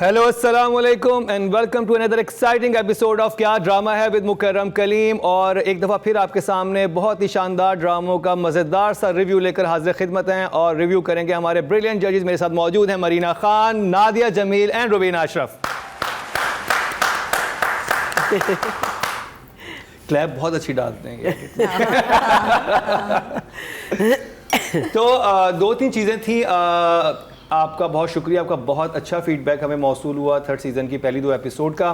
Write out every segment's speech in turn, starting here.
Hello अस्सलाम वालेकुम and welcome to another exciting episode of Kya Drama Hai with Mukarram Kaleem. और एक दफ़ा फिर आपके सामने बहुत ही शानदार ड्रामों का मज़ेदार सा रिव्यू लेकर हाजिर खिदमत हैं और रिव्यू करेंगे हमारे ब्रिलियंट जजेस। मेरे साथ मौजूद हैं मरीना खान, नादिया जमील एंड रुबीना अशरफ। क्लैप बहुत अच्छी डालते हैं। तो दो तीन चीज़ें थी। आपका बहुत शुक्रिया, आपका बहुत अच्छा फीडबैक हमें मौसूल हुआ थर्ड सीज़न की पहली 2 एपिसोड का।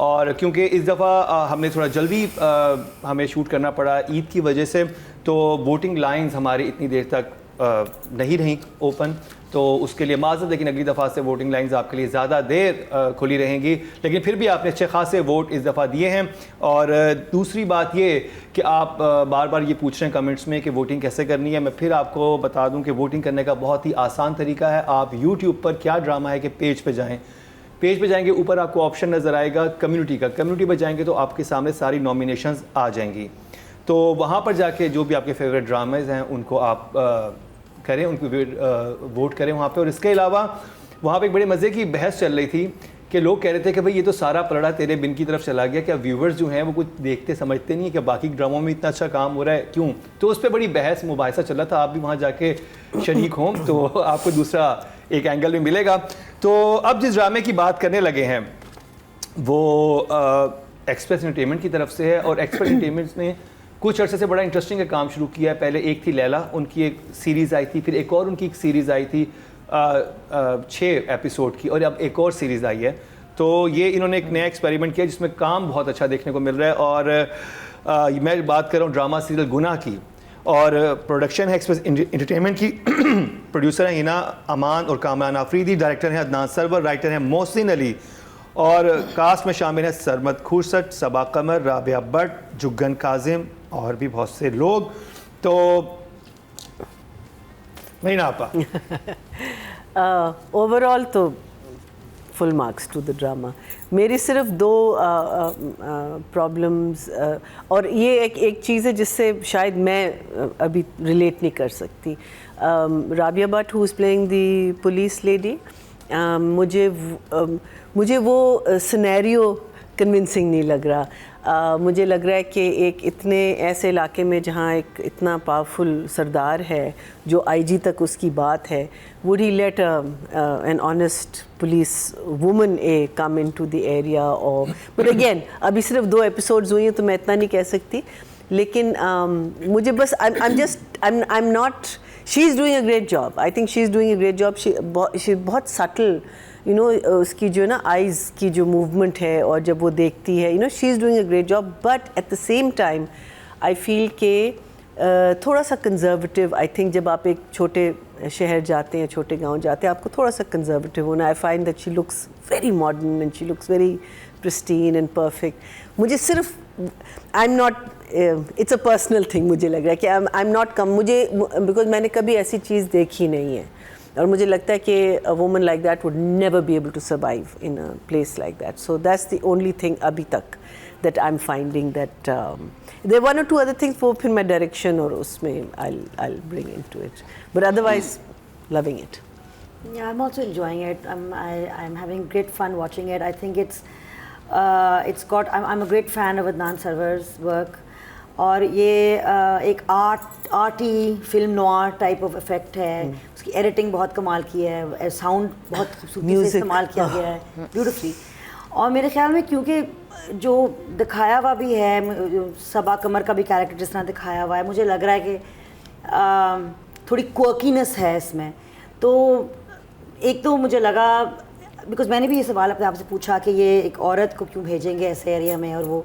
और क्योंकि इस दफ़ा हमने थोड़ा जल्दी हमें शूट करना पड़ा ईद की वजह से, तो वोटिंग लाइंस हमारी इतनी देर तक नहीं रहीं ओपन, तो उसके लिए माज़रत। लेकिन अगली दफ़ा से वोटिंग लाइंस आपके लिए ज़्यादा देर खुली रहेंगी। लेकिन फिर भी आपने अच्छे खासे वोट इस दफ़ा दिए हैं। और दूसरी बात ये कि आप बार बार ये पूछ रहे हैं कमेंट्स में कि वोटिंग कैसे करनी है। मैं फिर आपको बता दूं कि वोटिंग करने का बहुत ही आसान तरीका है। आप यूट्यूब पर क्या ड्रामा है कि पेज पे जाएँ, पेज पे जाएंगे, ऊपर आपको ऑप्शन नज़र आएगा कम्युनिटी का। कम्युनिटी पर जाएंगे तो आपके सामने सारी नॉमिनेशंस आ जाएंगी। तो वहाँ पर जाके जो भी आपके फेवरेट ड्रामेज़ हैं उनको आप करें, उनको वोट करें वहाँ पे। और इसके अलावा वहाँ पे एक बड़े मज़े की बहस चल रही थी कि लोग कह रहे थे कि भाई ये तो सारा पलड़ा तेरे बिन की तरफ चला गया, क्या व्यूवर्स जो हैं वो कुछ देखते समझते नहीं है कि बाकी ड्रामों में इतना अच्छा काम हो रहा है, क्यों? तो उस पर बड़ी बहस मुबाहिसा चल रहा था। आप भी वहाँ जाके शरीक हों तो आपको दूसरा एक एंगल भी मिलेगा। तो अब जिस ड्रामे की बात करने लगे हैं वो एक्सप्रेस एंटरटेनमेंट की तरफ से है। और एक्सप्रेस एंटरटेनमेंट ने कुछ अर्से से बड़ा इंटरेस्टिंग काम शुरू किया है। पहले एक थी लैला, उनकी एक सीरीज़ आई थी, फिर एक और उनकी एक सीरीज़ आई थी 6 एपिसोड की, और अब एक और सीरीज़ आई है। तो ये इन्होंने एक नया एक्सपेरिमेंट किया जिसमें काम बहुत अच्छा देखने को मिल रहा है। और मैं बात कर रहा हूँ ड्रामा सीरियल गुनाह की। और प्रोडक्शन है एक्सप्रेस एंटरटेनमेंट की। प्रोड्यूसर हैं हिना अमान और कामरान आफरीदी, डायरेक्टर हैं अदनान सरवर, राइटर हैं मोहसिन अली, और कास्ट में शामिल हैं सरमद खुर्सट, सबा कमर, राबिया भट्ट, जुग्गन काजिम और भी बहुत से लोग। तो नहीं ना आपा ओवरऑल तो full marks to the drama. मेरी सिर्फ 2 प्रॉब्लम्स, और ये एक चीज़ है जिससे शायद मैं अभी रिलेट नहीं कर सकती। Rabia Bhatt who is playing the police lady, मुझे वो सिनेरियो कन्विंसिंग नहीं लग रहा। मुझे लग रहा है कि एक इतने ऐसे इलाके में जहाँ एक इतना पावरफुल सरदार है जो आईजी तक उसकी बात है, would he let an honest police woman come into the area? और बट अगेन अभी सिर्फ 2 एपिसोड्स हुई हैं तो मैं इतना नहीं कह सकती। लेकिन मुझे बस आई am not, she is doing a great job. I think she is doing a great job. She बहुत सटल, यू नो, उसकी जो ना आइज़ की जो मूवमेंट है और जब वो देखती है, you know, she is doing a great job. But at the same time I feel के थोड़ा सा कंजर्वेटिव। आई थिंक जब आप एक छोटे शहर जाते हैं, छोटे गांव जाते हैं, आपको थोड़ा सा कंजर्वेटिव होना। I find that she looks very modern and she looks very pristine and perfect. मुझे सिर्फ आई am not, it's a personal thing, मुझे लग रहा है कि आई एम नॉट कम, मुझे बिकॉज मैंने कभी ऐसी चीज़ देखी नहीं है और मुझे लगता है कि a woman like that would never be able to survive in a place like that. So that's the only thing अभी तक that I'm finding that there are 1 or 2 other things वो फिर मैं direction और उसमें I'll bring into it, but otherwise loving it. Yeah, I'm also enjoying it. I'm having great fun watching it. I think it's got, I'm a great fan of Adnan Sarwar's work. और ये एक arty film noir type of effect है। उसकी editing बहुत कमाल की है, sound बहुत खूबसूरती से इस्तेमाल किया गया है, ब्यूटीफुली। और मेरे ख्याल में क्योंकि जो दिखाया हुआ भी है, सबा कमर का भी कैरेक्टर जिस तरह दिखाया हुआ है, मुझे लग रहा है कि थोड़ी क्वर्कीनेस है इसमें। तो एक तो मुझे लगा, बिकॉज मैंने भी ये सवाल अपने आप से पूछा कि ये एक औरत को क्यों भेजेंगे ऐसे एरिया में, और वो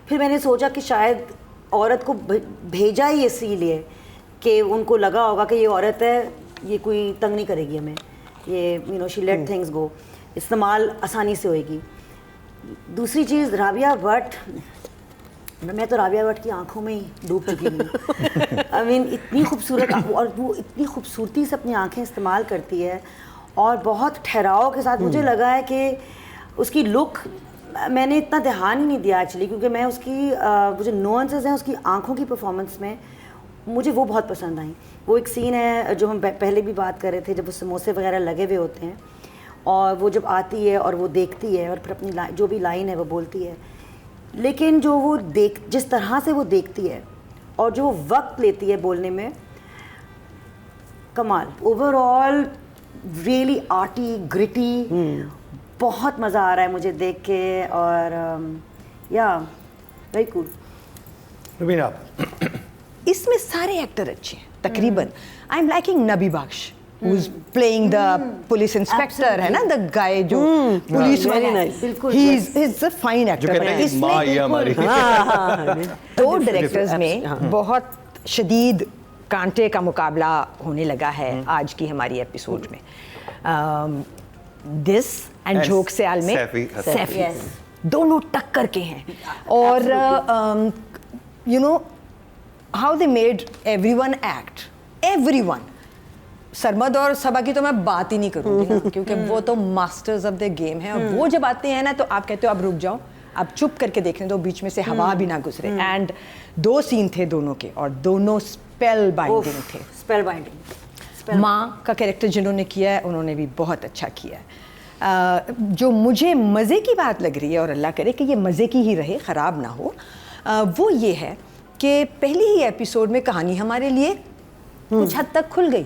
फिर मैंने सोचा कि शायद औरत को भेजा ही इसीलिए कि उनको लगा होगा कि ये औरत है, ये कोई तंग नहीं करेगी हमें, ये you know she let things go, इस्तेमाल आसानी से होएगी। दूसरी चीज़, राबिया भट्ट, मैं तो राबिया भट्ट की आंखों में ही डूब चुकी हूँ। आई मीन इतनी खूबसूरत, और वो इतनी खूबसूरती से अपनी आंखें इस्तेमाल करती है और बहुत ठहराव के साथ। मुझे लगा है कि उसकी लुक, मैंने इतना ध्यान ही नहीं दिया एक्चुअली, क्योंकि मैं उसकी वो जो नुआंसेस हैं उसकी आंखों की परफॉर्मेंस में, मुझे वो बहुत पसंद आई। वो एक सीन है जो हम पहले भी बात कर रहे थे, जब वो समोसे वगैरह लगे हुए होते हैं और वो जब आती है और वो देखती है और फिर अपनी जो भी लाइन है वो बोलती है, लेकिन जो वो जिस तरह से वो देखती है और जो वक्त लेती है बोलने में, कमाल। ओवरऑल रियली आर्टी, ग्रिटी, बहुत मज़ा आ रहा है मुझे देख के, और या वेरी कूल। रुबीना, इसमें सारे एक्टर अच्छे हैं तकरीबन। I am liking Nabi Bakhsh who's playing the police inspector, है ना, the guy जो पुलिस very वाला, nice. बिल्कुल, he's a fine जो actor। कहते हैं इसमें माँ ये हमारी। दो डायरेक्टर्स में बहुत शदीद कांटे का मुकाबला होने लगा है आज की हमारी एपिसोड में। This and And joke Sayal में सैफी हसन। सैफी Yes. दोनों टक्कर के हैं, और you know how they made everyone act, everyone. Sarmad और सबा की तो मैं बात ही नहीं करूंगी ना, क्योंकि वो तो मास्टर्स ऑफ द गेम है, और वो जब आते हैं ना तो आप कहते हो अब रुक जाओ, अब चुप करके देखने दो, बीच में से हवा भी ना गुजरे। एंड 2 सीन थे दोनों के, और दोनों स्पेल बाइंडिंग थे। Spell binding. माँ का कैरेक्टर जिन्होंने किया है उन्होंने भी बहुत अच्छा किया है। जो मुझे मज़े की बात लग रही है, और अल्लाह करे कि ये मज़े की ही रहे, ख़राब ना हो, वो ये है कि पहले ही एपिसोड में कहानी हमारे लिए कुछ हद तक खुल गई।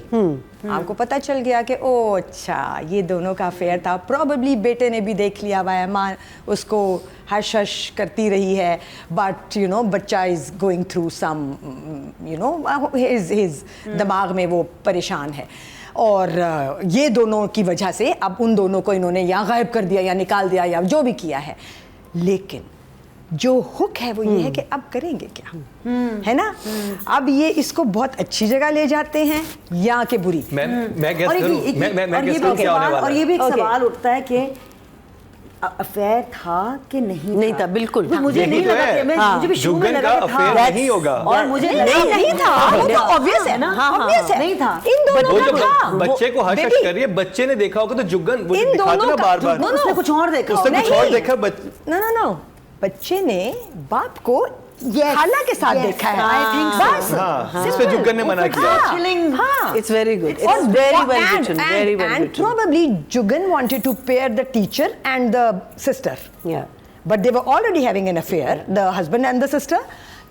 आपको पता चल गया कि ओ अच्छा ये दोनों का अफेयर था। प्रॉबेबली बेटे ने भी देख लिया हुआ है, माँ उसको हश हश करती रही है, बट यू नो बच्चा is going through some, you know his दिमाग में वो परेशान है, और ये दोनों की वजह से अब उन दोनों को इन्होंने या गायब कर दिया या निकाल दिया या जो भी किया है। लेकिन जो हुक है वो ये है कि अब करेंगे क्या, है ना। अब ये इसको बहुत अच्छी जगह ले जाते हैं या कि बुरी। मैं गेस करूं, मैं गेस करूं क्या होने वाला है। और ये भी एक सवाल उठता है कि अफेयर था कि नहीं था, बिल्कुल। मुझे नहीं लगा कि मुझे भी शुरू में जुगन लगा का कि था, अफेयर नहीं होगा, और मुझे नहीं था, वो तो ऑब्वियस है ना, ऑब्वियस है, नहीं था। इन वो दोनों जब का था। बच्चे को हश हश बेबी, कर रही है, बच्चे ने देखा होगा तो जुगन वो इन दिखाते दोनों ना का- बार बार, उसने कुछ और देखा उसने कुछ और नहीं। देखा। नो बच्चे ने बाप को खाला के साथ देखा है। I think so. बस, हाँ, इस पे जुगन ने मना किया। हाँ, It's very good. It's very well written. Very well and written. probably Jugan wanted to pair the teacher and the sister. Yeah. But they were already having an affair, the husband and the sister.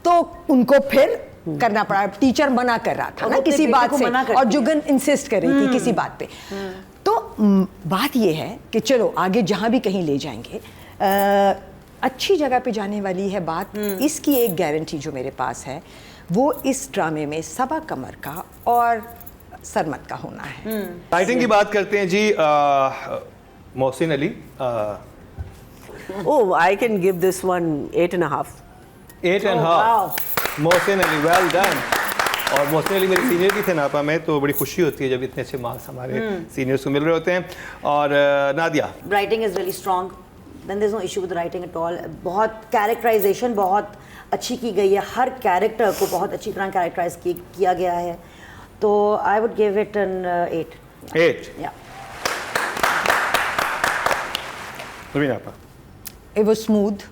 तो उनको फिर करना पड़ा। Teacher मना कर रहा था ना किसी बात से, और जुगन इंसिस्ट कर रही थी किसी बात पे। तो बात ये है कि चलो आगे जहाँ भी कहीं ले जाएंगे, अच्छी जगह पे जाने वाली है बात। इसकी एक गारंटी जो मेरे पास है वो इस ड्रामे में सबा कमर का और सरमद का होना है। राइटिंग की बात करते हैं जी, Mohsin Ali. Oh, I can give this one 8.5. 8.5। Mohsin Ali, well done. और मोहसिन अली मेरे सीनियर भी थे नापा में, तो बड़ी खुशी होती है जब इतने अच्छे मार्क्स हमारे सीनियर्स को मिल रहे होते हैं। और Nadia, writing is really strong, then there is no issue with writing at all. बहुत कैरेक्टराइजेशन बहुत अच्छी की गई है, हर कैरेक्टर को बहुत अच्छी तरह कैरेक्टराइज किया गया है, तो I would give it an 8। 8। या रुबीना आपा। It was smooth,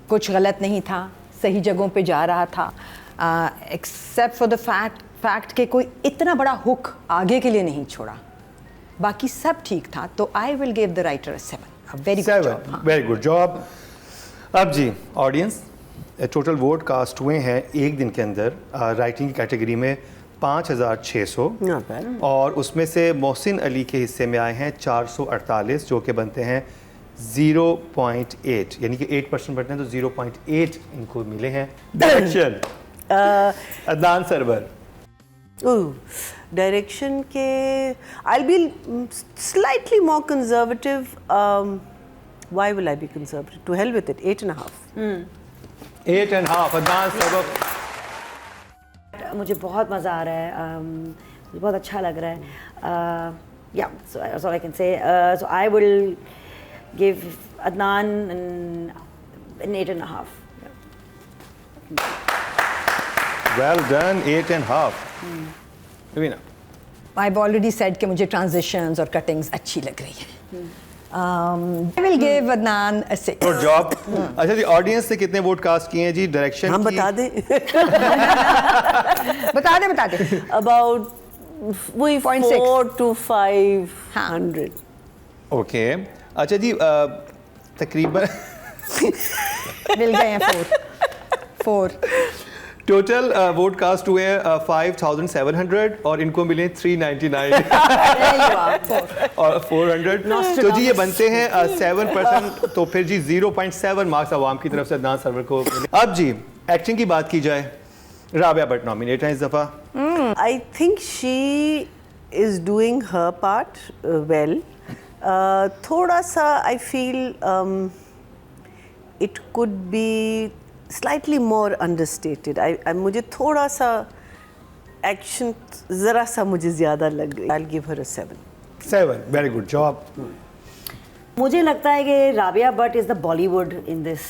कुछ गलत नहीं था, सही जगहों पे जा रहा था, एक्सेप्ट फॉर द फैक्ट कि कोई इतना बड़ा हुक आगे के लिए नहीं छोड़ा, बाकी सब ठीक था। तो आई will give the writer 7। Very good job. Very good job. अब जी ऑडियंस, टोटल वोट कास्ट हुए हैं एक दिन के अंदर राइटिंग की कैटेगरी में 5,600, Not bad. और उसमें से मोहसिन अली के हिस्से में आए हैं 448, जो कि बनते हैं 0.8, यानी कि 8% बनते हैं, तो 0.8 इनको मिले हैं। Direction Adnan server. डायरेक्शन के I'll be slightly more conservative. Why will I be conservative? To hell with it. 8.5. 8.5 Adnan server. मुझे बहुत मज़ा आ रहा है, मुझे बहुत अच्छा लग रहा है। या सो that's all I can say. So I will give Adnan an 8.5. Well done, 8.5। Rubina. I've already said कि मुझे ट्रांजिशंस और कटिंग्स अच्छी लग रही है। I will give Adnan a 6. Good job. अच्छा जी, ऑडियंस से कितने वोट कास्ट किए हैं जी डायरेक्शन हम की? बता दें बता दे about वही 0.6. 4 to 500. ओके अच्छा जी तकरीबन मिल गए हैं 4 टोटल वोट कास्ट हुए 5,700 और इनको मिले 399 और 400 तो जी ये बनते हैं 7%। तो फिर जी 0.7 मार्क्स अवाम की तरफ से अदनान सरवर को मिले। अब जी एक्टिंग की बात की जाए, राबिया भट्ट नॉमिनेट हैं इस दफ़ा। I think she is doing her part well. थोड़ा सा I feel it could be slightly more understated. मुझे थोड़ा सा एक्शन ज़रा सा मुझे ज़्यादा लग गई। I'll give her a 7. 7 very good job. मुझे लगता है कि Rabia Bhatt is the Bollywood in this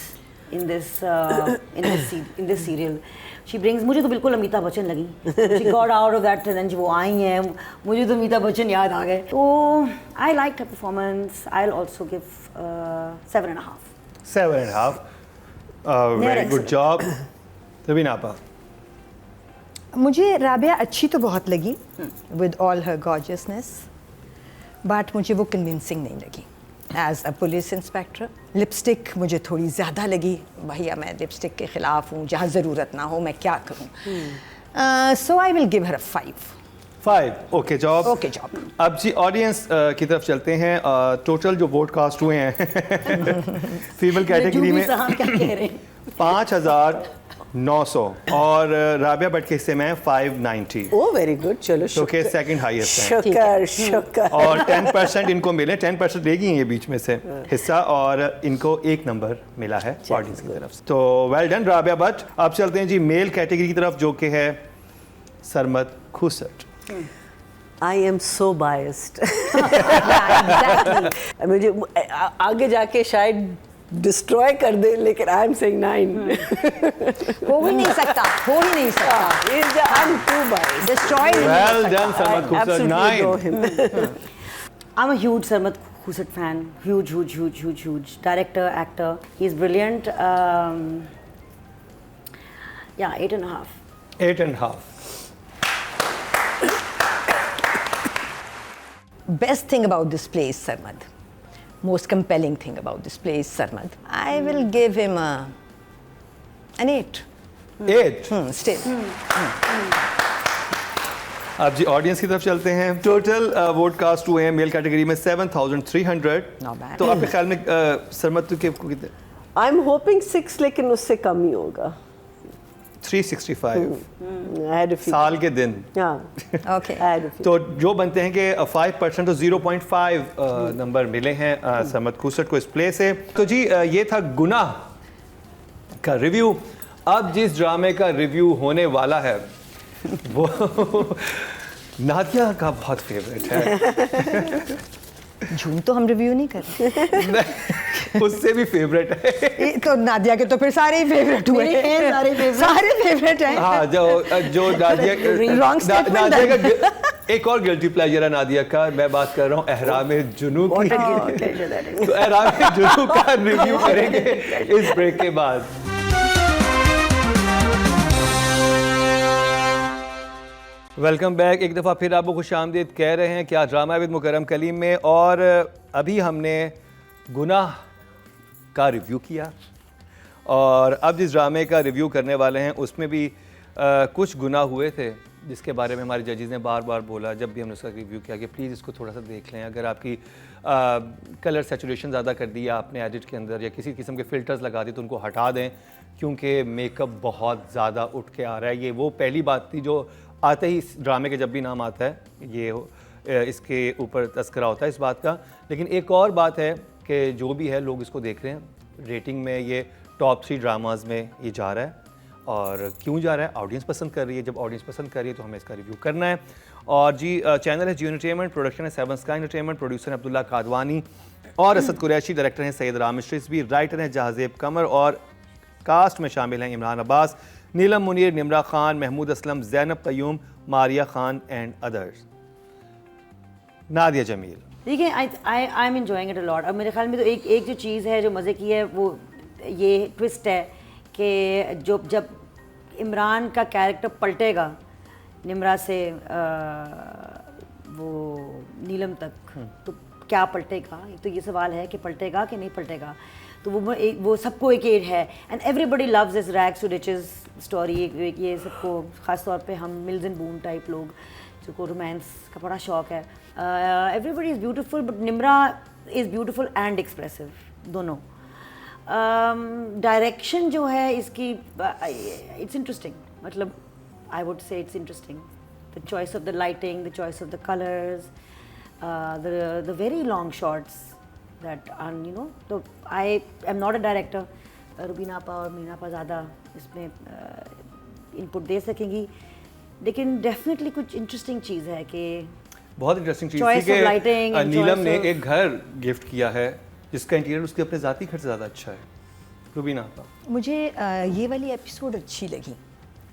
serial. She brings, मुझे तो बिल्कुल अमिताभ बच्चन लगी। She got out of that range, वो आई हैं, मुझे तो अमिताभ बच्चन याद आ गए। तो I like her performance. I will also give 7.5. 7.5 very good job. तभी ना पा मुझे राबिया अच्छी तो बहुत लगी with all her gorgeousness, but मुझे वो कन्विंसिंग नहीं लगी as a police inspector. Lipstick मुझे थोड़ी ज़्यादा लगी। भैया मैं लिपस्टिक के ख़िलाफ़ हूँ, जहाँ ज़रूरत ना हो मैं क्या करूँ। So I will give her a 5. Okay job. Okay job. अब जी ऑडियंस की तरफ चलते हैं। टोटल जो वोट कास्ट हुए हैं फीमेल कैटेगरी में साहब क्या कह रहे हैं? 5,900 और राबिया भट्ट के हिस्से में 590 Oh, very good. चलो तो के सेकंड हाईएस्ट हैं। शुक्र। और 10% इनको मिले, 10% देगी ये बीच में से हिस्सा और इनको 1 नंबर मिला है ऑडियंस की तरफ से। तो वेल डन राबिया भट्ट। अब चलते हैं जी मेल कैटेगरी की तरफ जो कि है Sarmad खुसट। I am so biased. मुझे आगे जाके शायद डिस्ट्रॉय कर दे, लेकिन आई एम सेइंग 9. हो ही नहीं सकता, हो ही नहीं सकता। I'm too biased. Destroy well done Sarmad Khoosat. Absolutely 9 adore him. I'm a huge Sarmad Khusat fan. Huge. Director, actor. He's brilliant. Yeah, 8.5. 8.5 Best thing about this play is Sarmad. Most compelling thing about this play is Sarmad. I will give him an 8. 8 Still. अब जी audience की तरफ चलते हैं। Total vote cast हुए हैं male category में 7,300। Not bad. तो आपके ख्याल में सरमद के कितने? I'm hoping 6, लेकिन उससे कम ही होगा. 365 I had a feeling. साल के दिन। Yeah. Okay. I had a feeling. तो जो बनते हैं कि 5% तो 0.5 नंबर मिले हैं सरमद खुसट को इस प्ले से। तो जी ये था गुनाह का रिव्यू। अब जिस ड्रामे का रिव्यू होने वाला है वो नादिया का बहुत फेवरेट है। झूम तो हम रिव्यू नहीं कर रहे। उससे भी फेवरेट है। ये तो नादिया के तो फिर सारे ही फेवरेट हुए। मेरे हैं सारे favorite। सारे फेवरेट हैं। हाँ जो नादिया Wrong statement नादिया का एक और गिल्टी प्लेजर है नादिया का। मैं बात कर रहा हूँ एहराम जुनू की। तो एहराम जुनू का रिव्यू करेंगे इस ब्रेक के बाद। Welcome back. एक दफ़ा फिर आपको खुश आमदीद कह रहे हैं क्या ड्रामा विद मुकरम कलीम में। और अभी हमने गुनाह का रिव्यू किया और अब जिस ड्रामे का रिव्यू करने वाले हैं उसमें भी कुछ गुनाह हुए थे जिसके बारे में हमारे जजेस ने बार बार बोला जब भी हमने उसका रिव्यू किया कि प्लीज़ इसको थोड़ा सा देख लें। अगर आपकी कलर सैचुरेशन ज़्यादा कर दी या आपने एडिट के अंदर या किसी किस्म के फ़िल्टर्स लगा दिए तो उनको हटा दें क्योंकि मेकअप बहुत ज़्यादा उठ के आ रहा है। ये वो पहली बात थी जो आते ही इस ड्रामे के जब भी नाम आता है ये इसके ऊपर तस्करा होता है इस बात का। लेकिन एक और बात है कि जो भी है लोग इसको देख रहे हैं, रेटिंग में ये टॉप 3 ड्रामाज में ये जा रहा है। और क्यों जा रहा है? ऑडियंस पसंद कर रही है। जब ऑडियंस पसंद कर रही है तो हमें इसका रिव्यू करना है। और जी चैनल है जियो एंटरटेनमेंट, प्रोडक्शन है 7 स्काई एंटरटेनमेंट, प्रोड्यूसर है अब्दुल्ला कादवानी और असद कुरैशी, डायरेक्टर हैं सैयद रामिश रिजवी, राइटर हैं जहाजेब कमर और कास्ट में शामिल हैं इमरान अब्बास, नीलम मुनीर, निमरा खान, महमूद असलम, जैनब कयूम, मारिया खान एंड अदर्स। नादिया जमील। देखिए I am enjoying it a lot. अब मेरे ख्याल में तो एक जो चीज़ है जो मज़े की है वो ये ट्विस्ट है कि जब इमरान का कैरेक्टर पलटेगा निमरा से वो नीलम तक तो क्या पलटेगा, तो ये सवाल है कि पलटेगा कि नहीं पलटेगा। तो वो सबको एक एड है, and everybody loves this rags to riches story. ये सबको ख़ास तौर पे हम मिल्स एंड बून टाइप लोग जिनको रोमांस का बड़ा शौक है। Everybody is beautiful, but Nimra is beautiful and expressive दोनों। डायरेक्शन जो है इसकी इट्स इंटरेस्टिंग, मतलब I would say it's interesting. The choice of the lighting, the choice of the colours, the very long shots that are तो I am not a director. Rubina आपा और मीना आपा ज़्यादा इसमें इनपुट दे सकेंगी, लेकिन डेफिनेटली कुछ इंटरेस्टिंग चीज़ है कि बहुत इंटरेस्टिंग चीज़ Choice थी of lighting कि and नीलम choice ने of- एक घर गिफ्ट किया है जिसका इंटीरियर उसके अपने ज़ाती खर्च ज़्यादा अच्छा है। रुबीना आपा, मुझे ये वाली एपिसोड अच्छी लगी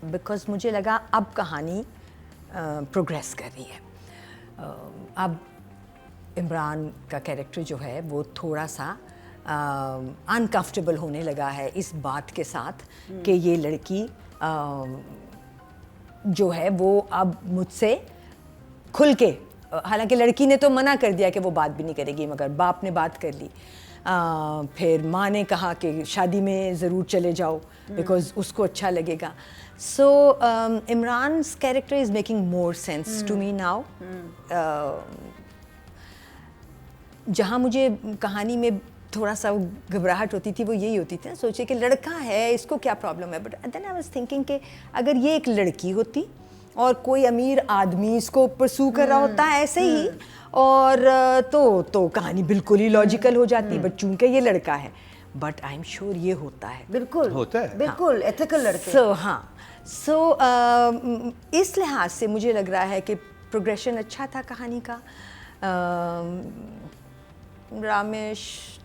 बिकॉज मुझे लगा अब कहानी प्रोग्रेस कर रही है। अब इमरान का कैरेक्टर जो है वो थोड़ा सा अनकंफर्टेबल होने लगा है इस बात के साथ कि ये लड़की जो है वो अब मुझसे खुल के, हालांकि लड़की ने तो मना कर दिया कि वो बात भी नहीं करेगी, मगर बाप ने बात कर ली। फिर माँ ने कहा कि शादी में ज़रूर चले जाओ बिकॉज उसको अच्छा लगेगा। So Imran's character is making more sense to me now. जहाँ मुझे कहानी में थोड़ा सा घबराहट होती थी वो यही होती थी ना, सोचे कि लड़का है इसको क्या प्रॉब्लम है, but then I was thinking कि अगर ये एक लड़की होती और कोई अमीर आदमी इसको परसू कर रहा होता ऐसे ही, और तो कहानी बिल्कुल ही लॉजिकल हो जाती, बट चूंकि ये लड़का है, बट आई एम श्योर ये होता है। बिल्कुल होता है। बिल्कुल एथिकल लड़के। सो इस लिहाज से मुझे लग रहा है कि प्रोग्रेशन अच्छा था कहानी का। रामेश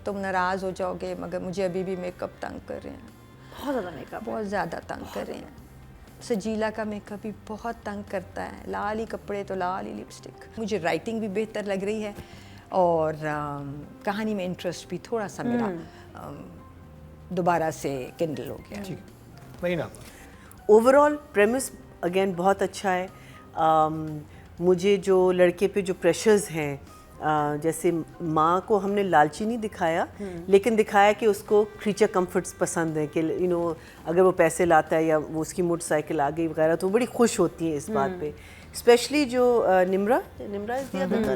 तुम नाराज़ हो जाओगे मगर मुझे अभी भी मेकअप तंग कर रहे हैं, बहुत ज़्यादा मेकअप, बहुत ज़्यादा तंग कर रहे हैं। सजीला का मेकअप भी बहुत तंग करता है, लाल ही कपड़े तो लाल ही लिपस्टिक। मुझे राइटिंग भी बेहतर लग रही है और कहानी में इंटरेस्ट भी थोड़ा सा मेरा दोबारा से किंडल हो गया। ठीक, वही ना। ओवरऑल प्रेमिस अगेन बहुत अच्छा है। मुझे जो लड़के पे जो प्रेशर्स हैं, जैसे माँ को हमने लालची नहीं दिखाया, लेकिन दिखाया कि उसको क्रीचर कंफर्ट्स पसंद है कि अगर वो पैसे लाता है या वो उसकी मोटरसाइकिल आ गई वगैरह तो वो बड़ी खुश होती है इस बात पे। स्पेशली जो निम्रा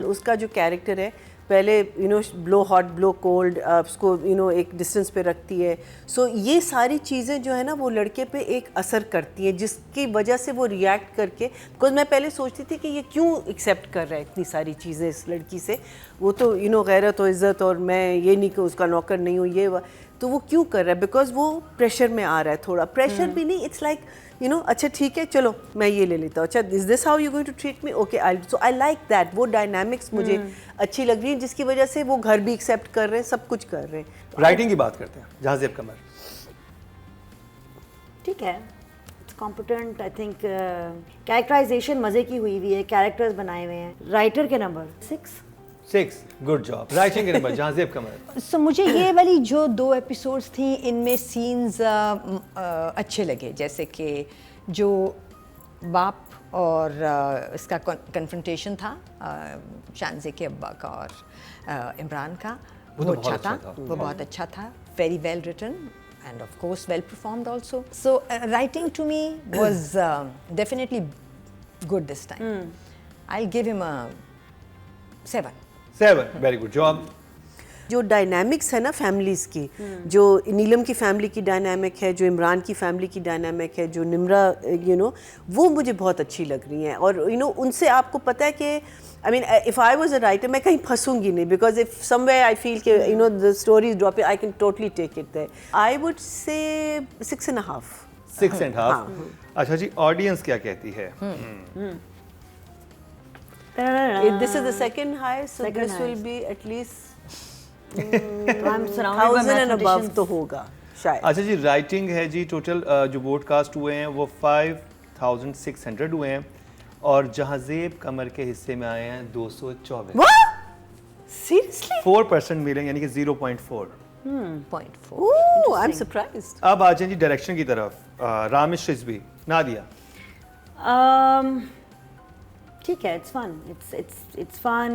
उसका जो कैरेक्टर है, पहले ब्लो हॉट ब्लो कोल्ड, उसको एक डिस्टेंस पे रखती है। सो ये सारी चीज़ें जो है ना वो लड़के पे एक असर करती हैं, जिसकी वजह से वो रिएक्ट करके, बिकॉज मैं पहले सोचती थी कि ये क्यों एक्सेप्ट कर रहा है इतनी सारी चीज़ें इस लड़की से, वो तो गैरत और इज़्ज़त और मैं ये नहीं कि उसका नौकर नहीं हूँ ये तो वो क्यों कर रहा है, बिकॉज वो प्रेशर में आ रहा है। थोड़ा प्रेशर भी नहीं, इट्स लाइक अच्छा ठीक है चलो मैं ये ले लेता हूँ, अच्छा is this how you going to treat me, okay I like that. वो डायनामिक्स मुझे अच्छी लग रही है जिसकी वजह से वो घर भी एक्सेप्ट कर रहे हैं, सब कुछ कर रहे हैं। राइटिंग की बात करते हैं, जहाज़ेब कमर। ठीक है, it's competent. I think characterisation मज़े की हुई है, कैरेक्टर्स बनाए हुए हैं। राइटर के नंबर 6, गुड जॉब। राइटिंग के नंबर जहाज़ेब कमर। सो मुझे ये वाली जो 2 एपिसोड्स थी इनमें सीन्स अच्छे लगे, जैसे कि जो बाप और इसका कन्फ्रंटेशन था शानज़े के अब्बा का और इमरान का, वो अच्छा था, वो बहुत अच्छा था, very well written and of course well performed also. So writing to me was definitely good this time. I'll give him a 7. Very good job. जो डायनामिक्स है ना फैमिलीज़ की, जो नीलम की फैमिली की डायनामिक है, जो इमरान की फैमिली की डायनामिक है, जो निम्रा वो मुझे बहुत अच्छी लग रही हैं। और उनसे आपको पता है कि I mean if I was a writer मैं कहीं फंसूंगी नहीं, because if somewhere I feel कि the story is dropping I can totally take it there. I would say 6.5। 6.5। अच्छा जी, ऑडियंस क्या कहती है? This is the second highest, so Second this will highest. be at least I'm surrounded by 1000 and above mathematicians. तो होगा शायद। अच्छा जी, writing है जी, total जो वोडकास्ट हुए हैं वो 5600 हुए हैं और जहाज़ेब कमर के हिस्से में आए हैं 224। What? Seriously? 4% मिले, यानी कि 0.4। 0.4. Ooh, I'm surprised. अब आ जाए जी डायरेक्शन की तरफ। रामिश रिजवी, नादिया। ठीक है, it's fun. It's fun.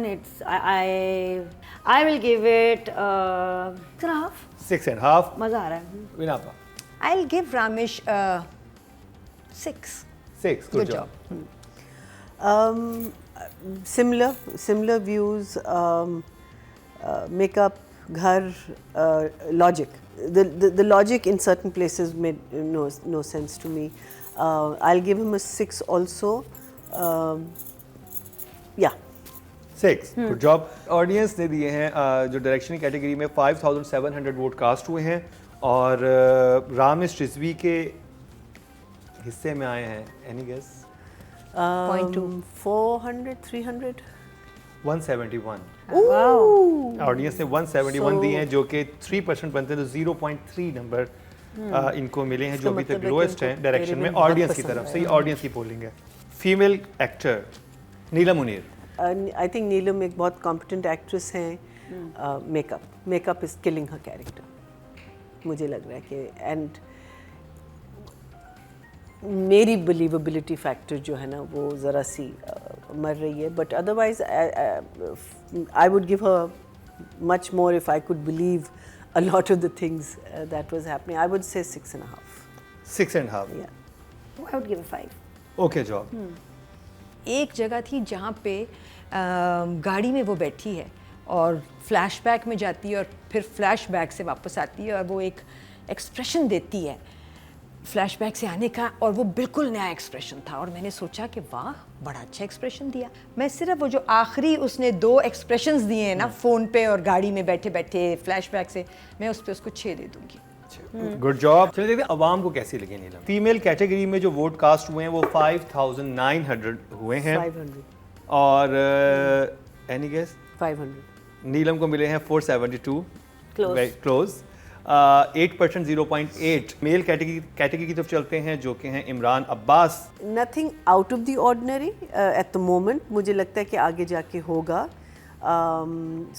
I will give it 6.5. 6.5. मजा आ रहा है. वीना आपा I'll give Ramesh 6. 6. Good Good job. job. Similar views. Makeup, ghar, logic. The logic in certain places made no sense to me. I'll give him a 6 also. Yeah. 6. Good job. Audience ने दिए हैं जो direction की category में 5700 vote cast हुए हैं और रामेश रिजवी के हिस्से में आए हैं. Any guess? 0.2. 400, 300. 171. Ooh. ऑडियंस ने 171 So- दिए हैं जो कि 3% बनते हैं, तो 0.3 नंबर इनको मिले हैं जो इसका अभी तक मतलब है कि लोएस्ट हैं इनको डायरेक्शन में तेरे भी बहुत ऑडियंस की पसंद तरफ से. आया. ये ऑडियंस की पोलिंग है. Female actor Neelam Munir. I think नीलम एक बहुत कॉम्पिटेंट एक्ट्रेस हैं. Makeup is killing her character. मुझे लग रहा है कि एंड मेरी बिलीवेबिलिटी फैक्टर जो है ना वो ज़रा सी मर रही है. But otherwise I would give her much more if I could believe a lot of the things that was happening. I would say 6.5. 6.5. Yeah. I would give it 5. Okay job. एक जगह थी जहाँ पे गाड़ी में वो बैठी है और फ्लैशबैक में जाती है और फिर फ्लैशबैक से वापस आती है और वो एक एक्सप्रेशन देती है फ्लैशबैक से आने का और वो बिल्कुल नया एक्सप्रेशन था और मैंने सोचा कि वाह बड़ा अच्छा एक्सप्रेशन दिया. मैं सिर्फ वो जो आखिरी उसने 2 एक्सप्रेशंस दिए हैं ना फ़ोन पे और गाड़ी में बैठे बैठे फ्लैशबैक से, मैं उस पर उसको 6 दे दूँगी. Good job. चलिए देखते हैं अवाम को कैसी लगी नीलम. फीमेल कैटेगरी में जो वोट कास्ट हुए हैं वो 5900 हुए हैं 500. और एनी गेस? 500. नीलम को मिले हैं 472. Close. क्लोज. 8% 0.8. मेल कैटेगरी की तरफ चलते हैं जो कि हैं Imran Abbas. Nothing out of the ordinary at the moment. मुझे लगता है कि आगे जाके होगा.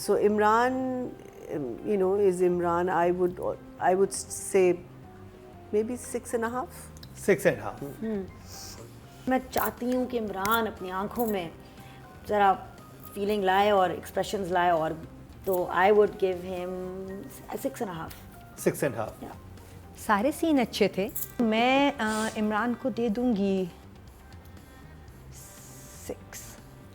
So Imran, is Imran. I would say maybe 6.5. 6.5. मैं चाहती हूँ कि इमरान अपनी आंखों में ज़रा फीलिंग लाए और एक्सप्रेशंस लाए और तो आई वुड गिव हिम 6.5. 6.5. सारे सीन अच्छे थे. मैं इमरान को दे दूँगी 6.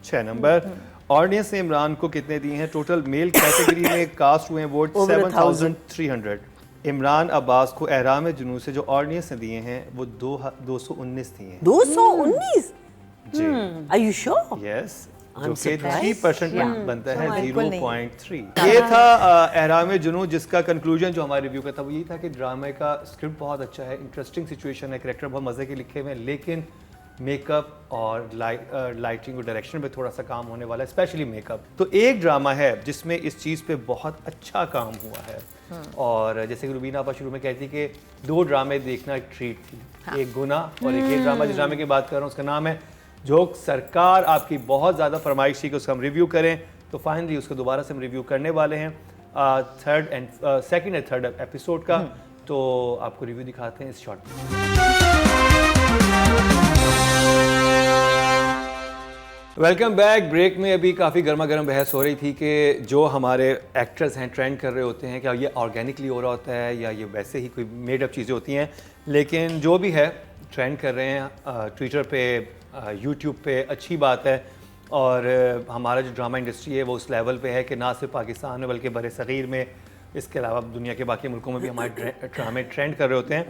6 नंबर. ऑडियंस ने इमरान को कितने दिए हैं? टोटल मेल कैटेगरी में कास्ट हुए हैं वोट Over 1,000. 7300. इमरान अब्बास को एहराम जुनू से जो ऑडियंस ने दिए हैं वो 219 दिए हैं. 219. जी. Are you sure? Yes. I'm जो कि surprised. 3% बनता है. बिल्कुल नहीं. 0.3. ये था एहराम जुनू जिसका कंक्लूजन जो हमारे रिव्यू का था वो ये था कि ड्रामे का स्क्रिप्ट बहुत अच्छा है, इंटरेस्टिंग सिचुएशन है, कैरेक्टर बहुत मज़े के लिखे हुए हैं, लेकिन मेकअप और लाइटिंग और डायरेक्शन पे थोड़ा सा काम होने वाला है, स्पेशली मेकअप. तो एक ड्रामा है जिसमें इस चीज़ पे बहुत अच्छा काम हुआ है. और जैसे कि रुबीना आपा शुरू में कहती कि 2 ड्रामे देखना एक ट्रीट थी. एक गुनाह और एक ये ड्रामा जिस ड्रामे की बात कर रहा हूँ उसका नाम है झोंक सरकार. आपकी बहुत ज़्यादा फरमाइश थी कि उसका हम रिव्यू करें, तो फाइनली उसको दोबारा से हम रिव्यू करने वाले हैं सेकंड एंड थर्ड एपिसोड का. तो आपको रिव्यू दिखाते हैं इस शॉर्ट में. Welcome back. ब्रेक में अभी काफ़ी गर्मा गर्म बहस हो रही थी कि जो हमारे एक्टर्स हैं ट्रेंड कर रहे होते हैं क्या ये ऑर्गेनिकली हो रहा होता है या ये वैसे ही कोई मेड अप चीज़ें होती हैं. लेकिन जो भी है ट्रेंड कर रहे हैं ट्विटर पे, यूट्यूब पे, अच्छी बात है. और हमारा जो ड्रामा इंडस्ट्री है वो उस लेवल पे है कि ना सिर्फ पाकिस्तान में बल्कि बड़े सग़ीर में, इसके अलावा दुनिया के बाकी मुल्कों में भी हमारे ड्रामे ट्रेंड कर रहे होते हैं.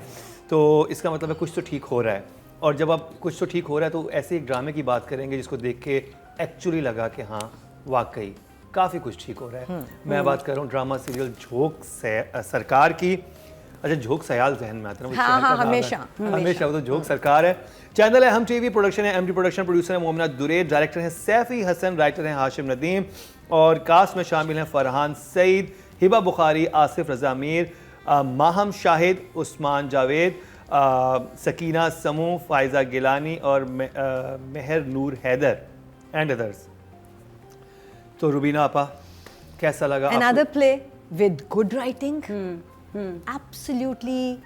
तो इसका मतलब है कुछ तो ठीक हो रहा है. और जब अब कुछ तो ठीक हो रहा है तो ऐसे एक ड्रामे की बात करेंगे जिसको देख के एक्चुअली लगा कि हाँ वाकई काफ़ी कुछ ठीक हो रहा है. मैं बात कर रहा हूँ ड्रामा सीरियल झोंक सरकार की. अच्छा, झोंक सयाल जहन में आता है ना. हाँ, हमेशा वो तो झोंक सरकार है. चैनल है हम टीवी, प्रोडक्शन है एमडी प्रोडक्शन, प्रोड्यूसर है मोमिना दुरेद, डायरेक्टर हैं सैफी हसन, राइटर हैं हाशिम नदीम और कास्ट में शामिल हैं फरहान सईद, हिबा बुखारी, आसिफ रजा मीर, माहम शाहिद, उस्मान जावेद, सकीना समू, फायजा गिलानी और मेहर नूर हैदर एंड अदर्स. तो रुबीना आपा कैसा लगा? Another play with good writing, absolutely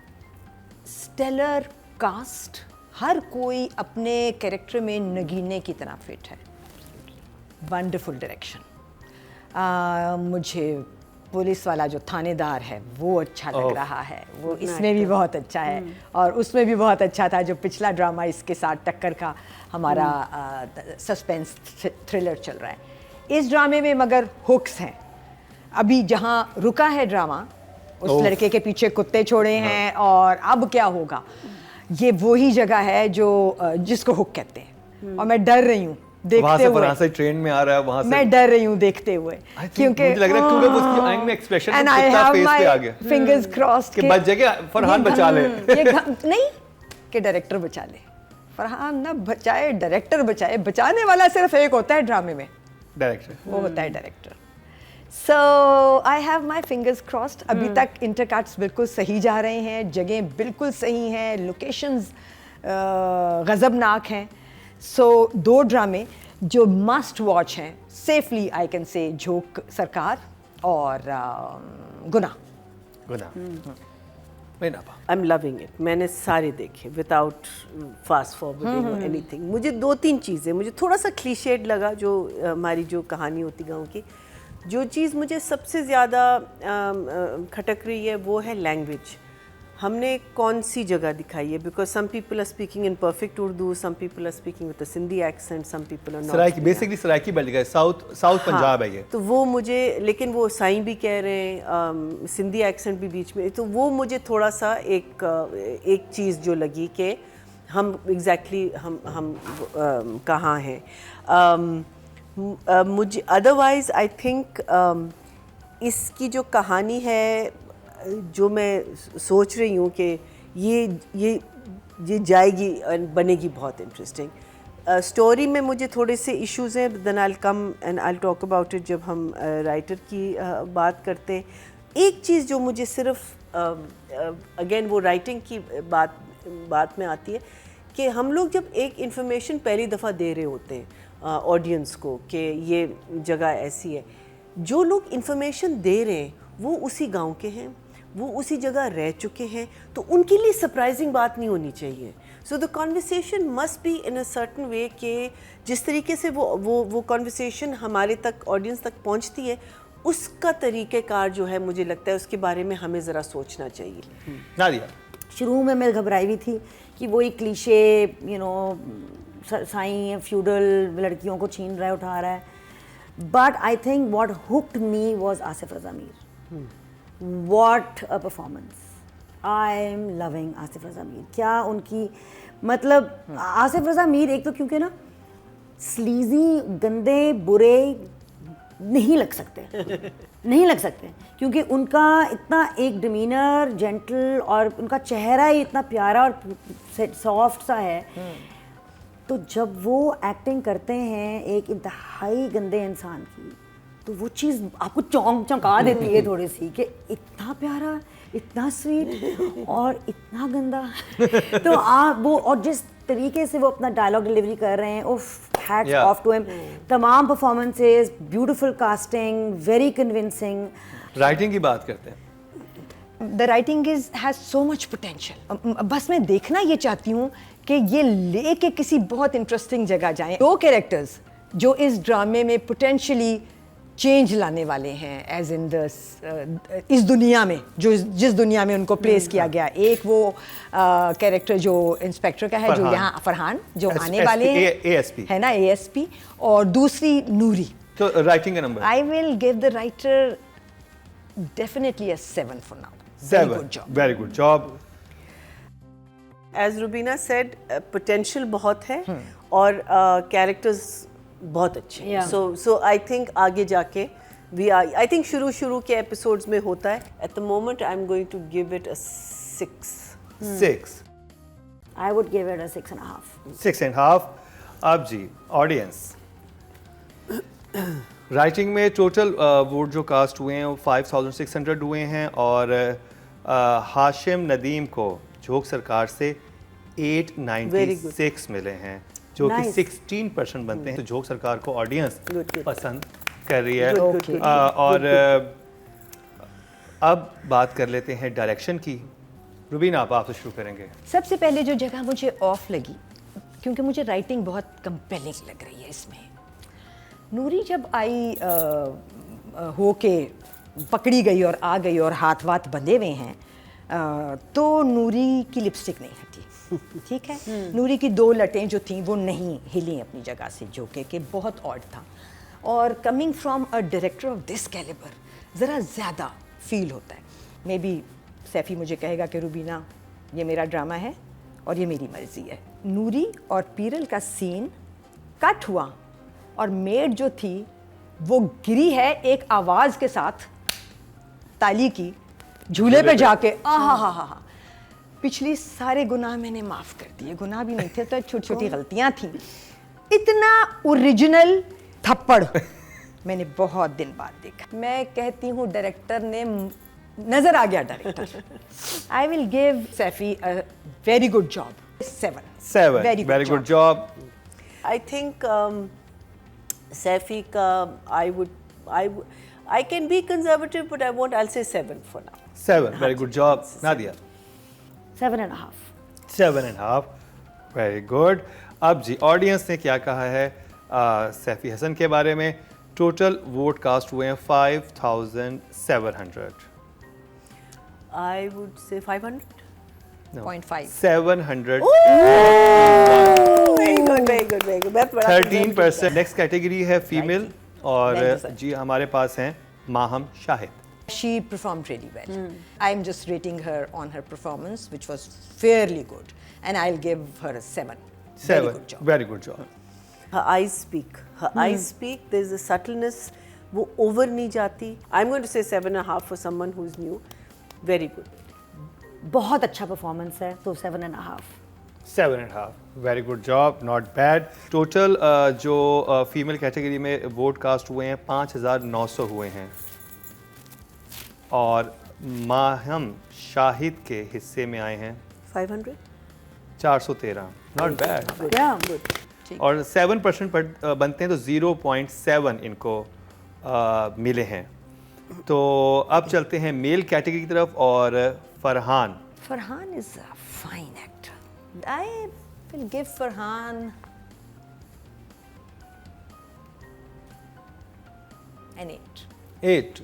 stellar cast, हर कोई अपने कैरेक्टर में नगीने की तरह फिट है। Wonderful direction. मुझे पुलिस वाला जो थानेदार है वो अच्छा लग रहा है, वो इसमें भी बहुत अच्छा है और उसमें भी बहुत अच्छा था। जो पिछला ड्रामा इसके साथ टक्कर का हमारा सस्पेंस थ्रिलर चल रहा है, इस ड्रामे में मगर हुक्स हैं। अभी जहाँ रुका है ड्रामा, उस लड़के के पीछे कुत्ते छोड़े हैं और अब क्या होगा, ये वही जगह है जो जिसको हुक कहते हैं। और मैं डर रही हूँ देखते हुए, वहाँ से ट्रेन में आ रहा है, वहाँ से मैं डर रही हूँ देखते हुए, क्योंकि मुझे लग रहा है क्योंकि उसकी आंख में एक्सप्रेशन एंड तो आई कितना हैव फेस पे आ माय गया फिंगर्स क्रॉस्ड कि बच जाएगा, फरहान बचा ले। नहीं कि डायरेक्टर बचा ले, फरहान ना बचाए, डायरेक्टर बचाए। बचाने वाला सिर्फ एक होता है ड्रामे में, डायरेक्टर, वो होता है director. So I have my fingers crossed. अभी तक इंटरकट्स बिल्कुल सही जा रहे हैं, जगह बिल्कुल सही हैं, लोकेशंस गज़बनाक हैं। सो 2 ड्रामे जो मस्ट वॉच हैं, सेफली आई कैन से, झोंक सरकार और गुनाह। आई एम लविंग इट। मैंने सारे देखे विदाउट फास्ट फॉरवर्डिंग और एनीथिंग। मुझे 2-3 चीज़ें, मुझे थोड़ा सा क्लीशेड लगा जो हमारी जो कहानी होती गाँव की। जो चीज़ मुझे सबसे ज़्यादा खटक रही है वो है लैंग्वेज। हमने कौन सी जगह दिखाई है, because some people are speaking in perfect Urdu, some people are speaking with a Sindhi accent, some people are not. Saraiki, basically Saraiki belt का साउथ पंजाब है ये। तो वो मुझे, लेकिन वो साईं भी कह रहे हैं, सिंधी एक्सेंट भी बीच में, तो वो मुझे थोड़ा सा एक चीज़ जो लगी कि हम एग्जैक्टली हम कहाँ हैं। मुझे अदरवाइज आई थिंक इसकी जो कहानी है, जो मैं सोच रही हूँ कि ये जाएगी और बनेगी बहुत इंटरेस्टिंग। स्टोरी में मुझे थोड़े से इश्यूज हैं, then I will come and I will talk about it जब हम राइटर की बात करते हैं। एक चीज़ जो मुझे सिर्फ अगेन वो राइटिंग की बात में आती है कि हम लोग जब एक इन्फॉर्मेशन पहली दफ़ा दे रहे होते हैं ऑडियंस को कि ये जगह ऐसी है, जो लोग इन्फॉर्मेशन दे रहे हैं वो उसी गांव के हैं, वो उसी जगह रह चुके हैं, तो उनके लिए सरप्राइजिंग बात नहीं होनी चाहिए। So the conversation must be in a certain way कि जिस तरीके से वो कॉन्वर्सेशन हमारे तक, ऑडियंस तक पहुंचती है, उसका तरीक़ेकार जो है, मुझे लगता है उसके बारे में हमें ज़रा सोचना चाहिए। नादिया, शुरू में मैं घबराई हुई थी कि वही क्लीशे, साईं फ्यूडल लड़कियों को छीन रहा है, उठा रहा है। But I think what hooked me was Asif Raza Mir. What a performance! I am loving Asif Raza Mir. क्या उनकी, मतलब आसिफ रज़ा मीर एक तो क्योंकि ना स्लीजी, गंदे, बुरे नहीं लग सकते नहीं लग सकते, क्योंकि उनका इतना एक डिमीनर जेंटल और उनका चेहरा ही इतना प्यारा और सॉफ्ट सा है। तो जब वो एक्टिंग करते हैं एक इंतहाई गंदे इंसान की, तो वो चीज़ आपको चौंका देती है थोड़ी सी कि इतना प्यारा, इतना स्वीट और इतना गंदा। तो आप वो, और जिस तरीके से वो अपना डायलॉग डिलीवरी कर रहे हैं, उफ, हैट्स ऑफ टू हिम। तमाम performances, beautiful casting, very convincing. Writing की बात करते हैं। The writing has so much potential. बस मैं देखना ये चाहती हूँ कि ये लेके किसी बहुत इंटरेस्टिंग जगह जाएं। 2 कैरेक्टर्स जो इस ड्रामे में पोटेंशियली चेंज लाने वाले हैं, एज इन इस दुनिया में, जिस दुनिया में उनको प्लेस किया गया। एक वो कैरेक्टर जो इंस्पेक्टर का है, जो यहाँ फरहान, जो आने वाले हैं, ASP है ना, ASP, और दूसरी नूरी। तो राइटिंग का number, I will give the writer definitely a 7 for now. 7. Very good job. As Rubina said, potential बहुत है और कैरेक्टर्स बहुत अच्छे हैं। So I think आगे जाके I think शुरू के एपिसोड्स में होता है। At the moment I'm going to give it a 6. 6. I would give it a 6.5. 6.5. अब जी ऑडियंस, राइटिंग में टोटल वोट जो कास्ट हुए हैं वो 5600 हुए हैं और हाशिम नदीम को झोंक सरकार से 896 मिले हैं, जो कि 16% बनते हैं। तो झोंक सरकार को ऑडियंस पसंद कर रही है। और अब बात कर लेते हैं डायरेक्शन की। रुबीना आप आपसे शुरू करेंगे। सबसे पहले जो जगह मुझे ऑफ लगी, क्योंकि मुझे राइटिंग बहुत कंपेलिंग लग रही है इसमें, नूरी जब आई होके पकड़ी गई और आ गई और हाथ वाथ बंधे हुए हैं, तो नूरी की लिपस्टिक नहीं हटी, ठीक है। नूरी की 2 लटें जो थीं वो नहीं हिली अपनी जगह से, जो कि बहुत ऑड था। और coming from a director of this calibre ज़रा ज़्यादा फील होता है। मे बी सैफ़ी मुझे कहेगा कि रुबीना ये मेरा ड्रामा है और ये मेरी मर्ज़ी है। नूरी और पीरल का सीन कट हुआ और मेड जो थी वो गिरी है एक आवाज़ के साथ ताली की, झूले पे जाके हा। पिछली सारे गुनाह मैंने माफ़ कर दिए, गुनाह भी नहीं थे तो छोटी छोटी गलतियाँ थीं। इतना ओरिजिनल थप्पड़ मैंने बहुत दिन बाद देखा। मैं कहती हूँ डायरेक्टर ने नजर आ गया director. I will give Saifi a very good job, 7 very good job. I think Saifi ka I can be conservative, but I won't. I'll say 7 for now. 7 very good job. Nadia 7.5. 7.5 very good. अब जी audience ने क्या कहा है सैफी हसन के बारे में। Total vote cast हुए हैं 5700। I would say 500. 0.5 700। Very good, very good, very good. बहुत बड़ा 13%। नेक्स्ट कैटेगरी है फीमेल और Thank you, जी हमारे पास हैं Maham Shahid. She performed really well. I'm just rating her on her performance, which was fairly good, and I'll give her a 7. Very good job. Very good job. Her eyes speak. Her eyes speak. There's a subtleness. वो over नहीं जाती. I'm going to say 7.5 for someone who's new. Very good. बहुत अच्छा performance है, तो 7.5. 7.5 very good job, not bad. Total जो female category में vote cast हुए हैं 5900 हुए हैं और माहम शाहिद के हिस्से में आए हैं 500. 413। Not bad. Yeah. Good. और 7% बनते हैं तो 0.7 इनको मिले हैं। तो अब चलते हैं मेल कैटेगरी की तरफ और Farhan. Farhan is a fine actor. I will give Farhan an 8. 8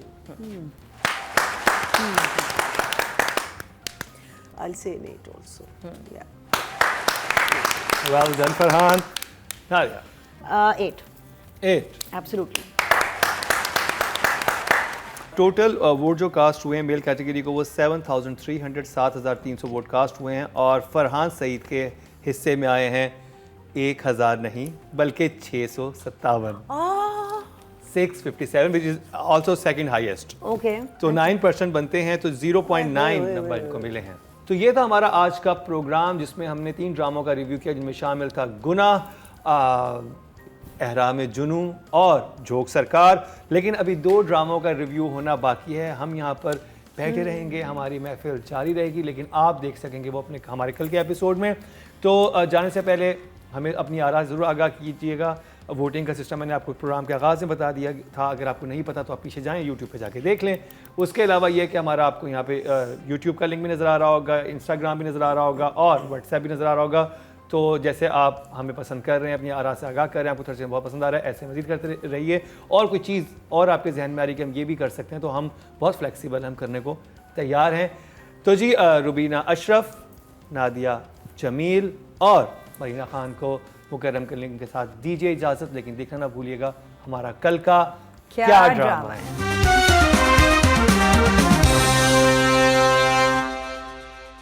I'll say an 8 also. Yeah. Well done Farhan. Nadia 8. 8। Absolutely. Total vote जो कास्ट हुए हैं मेल कैटेगरी को वो 7300 7300 वोट कास्ट हुए हैं और फरहान सईद के हिस्से में आए हैं 1000 नहीं बल्कि 657। 657 which is also second highest. Okay. तो 9% बनते हैं तो 0.9 नंबर इनको मिले हैं। तो ये था हमारा आज का प्रोग्राम जिसमें हमने 3 ड्रामों का रिव्यू किया जिनमें शामिल था गुनाह, एहराम जुनू और झोंक सरकार। लेकिन अभी 2 ड्रामों का रिव्यू होना बाकी है। हम यहाँ पर बैठे रहेंगे, हमारी महफिल जारी रहेगी, लेकिन आप देख सकेंगे वो अपने हमारे कल के एपिसोड में। तो जाने से पहले हमें अपनी आरा ज़रूर आगाह कीजिएगा। वोटिंग का सिस्टम मैंने आपको प्रोग्राम के आगाज़ में बता दिया था, अगर आपको नहीं पता तो आप पीछे जाएं यूट्यूब पे जाके देख लें। उसके अलावा ये कि हमारा आपको यहाँ पे यूट्यूब का लिंक भी नज़र आ रहा होगा, इंस्टाग्राम भी नज़र आ रहा होगा और व्हाट्सएप भी नज़र आ रहा होगा। तो जैसे आप हमें पसंद कर रहे हैं, अपनी आरा से आगाह कर रहे हैं, आपको तरफ से बहुत पसंद आ रहा है, ऐसे मज़ीद करते रहिए। और कोई चीज़ और आपके जहन में आ रही कि हम ये भी कर सकते हैं तो हम बहुत फ्लेक्सिबल हम करने को तैयार हैं। तो जी रुबीना अशरफ, नादिया जमील और मरीना खान को मुकर्रम कलीम के साथ दीजिए इजाज़त, लेकिन देखना ना भूलिएगा हमारा कल का क्या ड्रामा है।